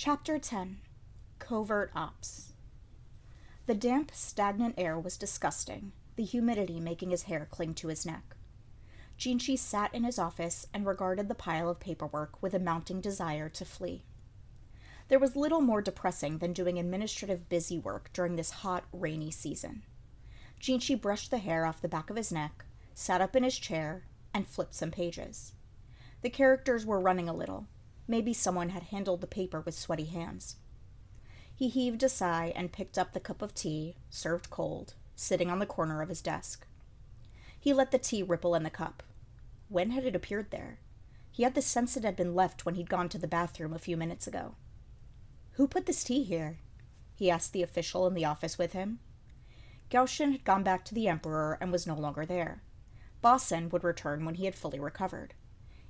Chapter 10. Covert Ops. The damp, stagnant air was disgusting, the humidity making his hair cling to his neck. Jinchi sat in his office and regarded the pile of paperwork with a mounting desire to flee. There was little more depressing than doing administrative busy work during this hot, rainy season. Jinchi brushed the hair off the back of his neck, sat up in his chair, and flipped some pages. The characters were running a little. Maybe someone had handled the paper with sweaty hands. He heaved a sigh and picked up the cup of tea, served cold, sitting on the corner of his desk. He let the tea ripple in the cup. When had it appeared there? He had the sense it had been left when he'd gone to the bathroom a few minutes ago. "Who put this tea here?" he asked the official in the office with him. Gaoshin had gone back to the Emperor and was no longer there. Bossen would return when he had fully recovered.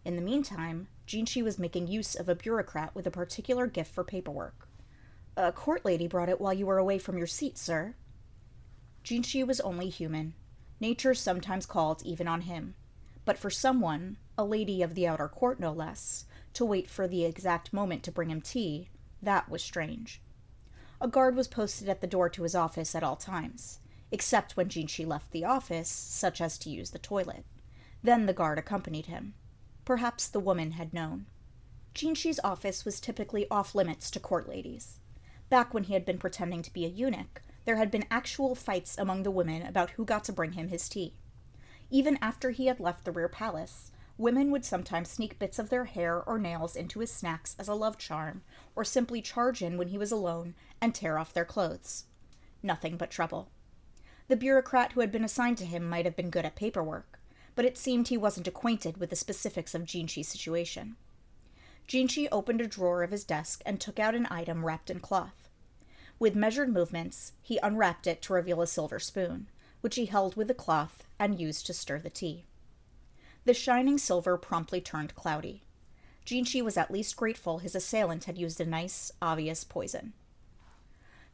In the meantime, Jinchi was making use of a bureaucrat with a particular gift for paperwork. "A court lady brought it while you were away from your seat, sir." Jinchi was only human. Nature sometimes called even on him. But for someone, a lady of the outer court no less, to wait for the exact moment to bring him tea, that was strange. A guard was posted at the door to his office at all times, except when Jinchi left the office, such as to use the toilet. Then the guard accompanied him. Perhaps the woman had known. Jinchi's office was typically off-limits to court ladies. Back when he had been pretending to be a eunuch, there had been actual fights among the women about who got to bring him his tea. Even after he had left the rear palace, women would sometimes sneak bits of their hair or nails into his snacks as a love charm, or simply charge in when he was alone and tear off their clothes. Nothing but trouble. The bureaucrat who had been assigned to him might have been good at paperwork, but it seemed he wasn't acquainted with the specifics of Jinchi's situation. Jinchi opened a drawer of his desk and took out an item wrapped in cloth. With measured movements, he unwrapped it to reveal a silver spoon, which he held with the cloth and used to stir the tea. The shining silver promptly turned cloudy. Jinchi was at least grateful his assailant had used a nice, obvious poison.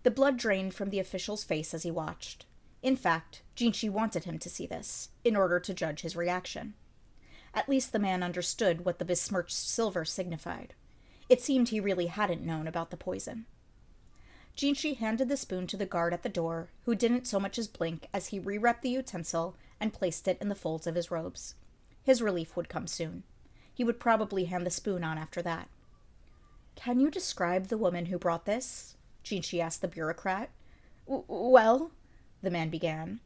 The blood drained from the official's face as he watched. In fact, Jinchi wanted him to see this, in order to judge his reaction. At least the man understood what the besmirched silver signified. It seemed he really hadn't known about the poison. Jinchi handed the spoon to the guard at the door, who didn't so much as blink as he re-wrapped the utensil and placed it in the folds of his robes. His relief would come soon. He would probably hand the spoon on after that. "Can you describe the woman who brought this?" Jinchi asked the bureaucrat. Well, the man began.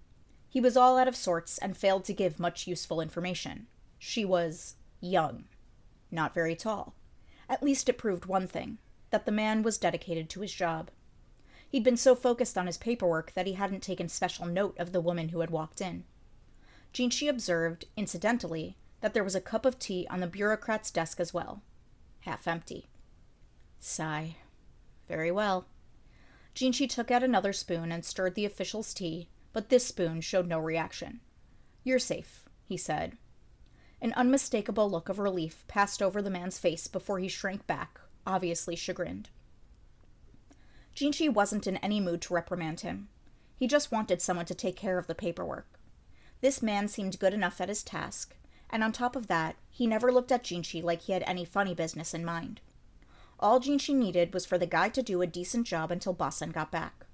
He was all out of sorts and failed to give much useful information. She was young. Not very tall. At least it proved one thing, that the man was dedicated to his job. He'd been so focused on his paperwork that he hadn't taken special note of the woman who had walked in. Jinchi observed, incidentally, that there was a cup of tea on the bureaucrat's desk as well. Half empty. Sigh. Very well. Jinchi took out another spoon and stirred the official's tea, but this spoon showed no reaction. "You're safe," he said. An unmistakable look of relief passed over the man's face before he shrank back, obviously chagrined. Jinchi wasn't in any mood to reprimand him. He just wanted someone to take care of the paperwork. This man seemed good enough at his task, and on top of that, he never looked at Jinchi like he had any funny business in mind. All Jinchi needed was for the guy to do a decent job until Bossen got back.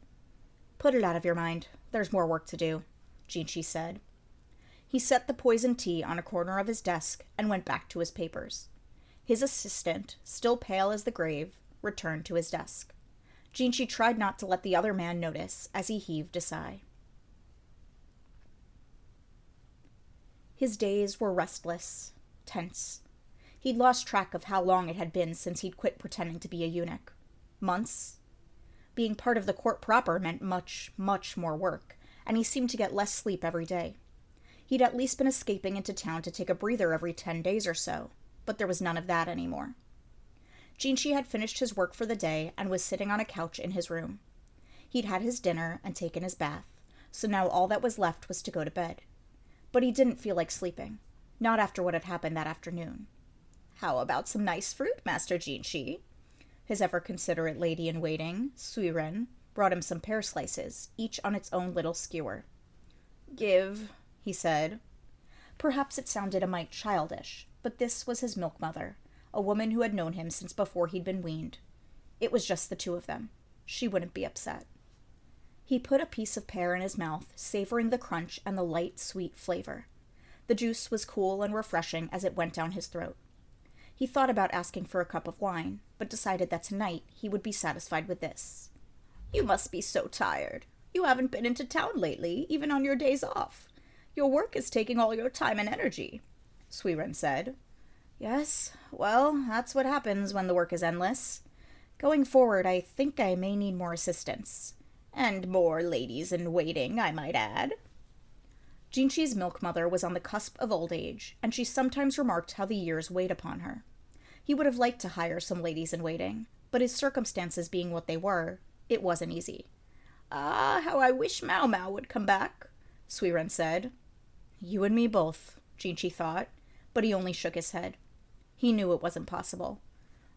"Put it out of your mind. There's more work to do," Jinchi said. He set the poisoned tea on a corner of his desk and went back to his papers. His assistant, still pale as the grave, returned to his desk. Jinchi tried not to let the other man notice as he heaved a sigh. His days were restless, tense. He'd lost track of how long it had been since he'd quit pretending to be a eunuch. Months? Being part of the court proper meant much, much more work, and he seemed to get less sleep every day. He'd at least been escaping into town to take a breather every 10 days or so, but there was none of that anymore. Jinchi had finished his work for the day and was sitting on a couch in his room. He'd had his dinner and taken his bath, so now all that was left was to go to bed. But he didn't feel like sleeping, not after what had happened that afternoon. "How about some nice fruit, Master Jinchi?" His ever-considerate lady-in-waiting, Suiren, brought him some pear slices, each on its own little skewer. "Give," he said. Perhaps it sounded a mite childish, but this was his milk-mother, a woman who had known him since before he'd been weaned. It was just the two of them. She wouldn't be upset. He put a piece of pear in his mouth, savoring the crunch and the light, sweet flavor. The juice was cool and refreshing as it went down his throat. He thought about asking for a cup of wine, but decided that tonight he would be satisfied with this. "You must be so tired. You haven't been into town lately, even on your days off. Your work is taking all your time and energy," Suiren said. "Yes, well, that's what happens when the work is endless. Going forward, I think I may need more assistance. And more ladies-in-waiting, I might add." Jinchi's milk mother was on the cusp of old age, and she sometimes remarked how the years weighed upon her. He would have liked to hire some ladies-in-waiting, but his circumstances being what they were, it wasn't easy. "Ah, how I wish Mao Mao would come back," Suiren said. "You and me both," Jinchi thought, but he only shook his head. He knew it wasn't possible.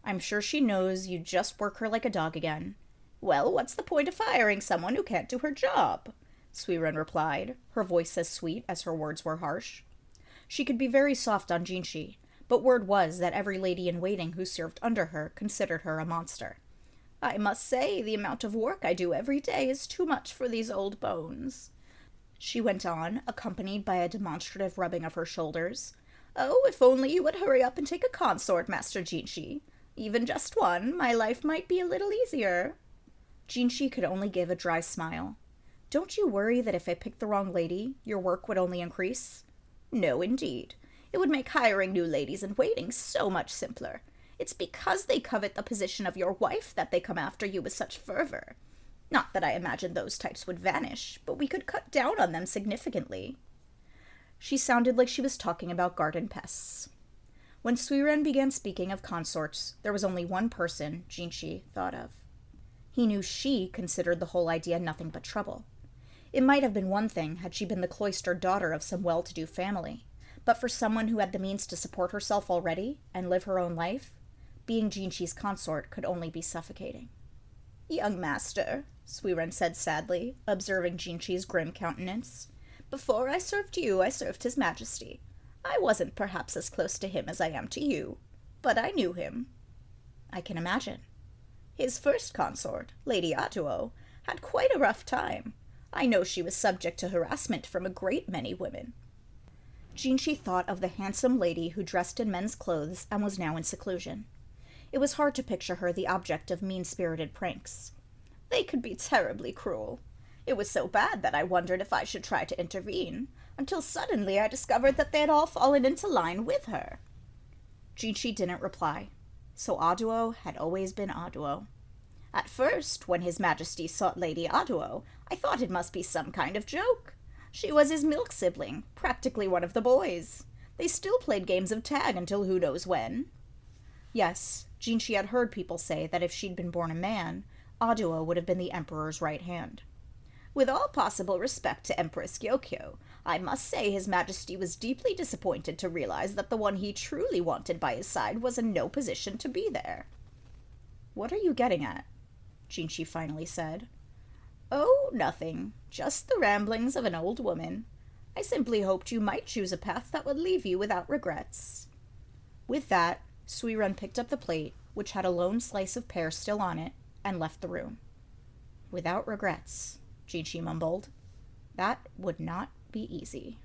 "I'm sure she knows you just work her like a dog again." "Well, what's the point of hiring someone who can't do her job?" Suiren replied, her voice as sweet as her words were harsh. She could be very soft on Jinchi, but word was that every lady-in-waiting who served under her considered her a monster. "I must say, the amount of work I do every day is too much for these old bones," she went on, accompanied by a demonstrative rubbing of her shoulders. "Oh, if only you would hurry up and take a consort, Master Jinchi. Even just one, my life might be a little easier." Jinchi could only give a dry smile. "Don't you worry that if I picked the wrong lady, your work would only increase?" "No, indeed. It would make hiring new ladies-in-waiting so much simpler. It's because they covet the position of your wife that they come after you with such fervor. Not that I imagine those types would vanish, but we could cut down on them significantly." She sounded like she was talking about garden pests. When Suiren began speaking of consorts, there was only one person Jinchi thought of. He knew she considered the whole idea nothing but trouble. It might have been one thing had she been the cloistered daughter of some well-to-do family, but for someone who had the means to support herself already and live her own life, being Jinchi's consort could only be suffocating. "Young master," Suiren said sadly, observing Jinchi's grim countenance, "before I served you, I served His Majesty. I wasn't perhaps as close to him as I am to you, but I knew him." "I can imagine." "His first consort, Lady Aduo, had quite a rough time. I know she was subject to harassment from a great many women." Jinchi thought of the handsome lady who dressed in men's clothes and was now in seclusion. It was hard to picture her the object of mean-spirited pranks. "They could be terribly cruel. It was so bad that I wondered if I should try to intervene, until suddenly I discovered that they had all fallen into line with her." Jinchi didn't reply. So Aduo had always been Aduo. "At first, when His Majesty sought Lady Aduo, I thought it must be some kind of joke. She was his milk sibling, practically one of the boys. They still played games of tag until who knows when." Yes, Jinchi had heard people say that if she'd been born a man, Aduo would have been the Emperor's right hand. "With all possible respect to Empress Gyokyo, I must say His Majesty was deeply disappointed to realize that the one he truly wanted by his side was in no position to be there." "What are you getting at?" Jinchi finally said. "Oh, nothing. Just the ramblings of an old woman. I simply hoped you might choose a path that would leave you without regrets." With that, Suiren picked up the plate, which had a lone slice of pear still on it, and left the room. "Without regrets," Jinchi mumbled. "That would not be easy."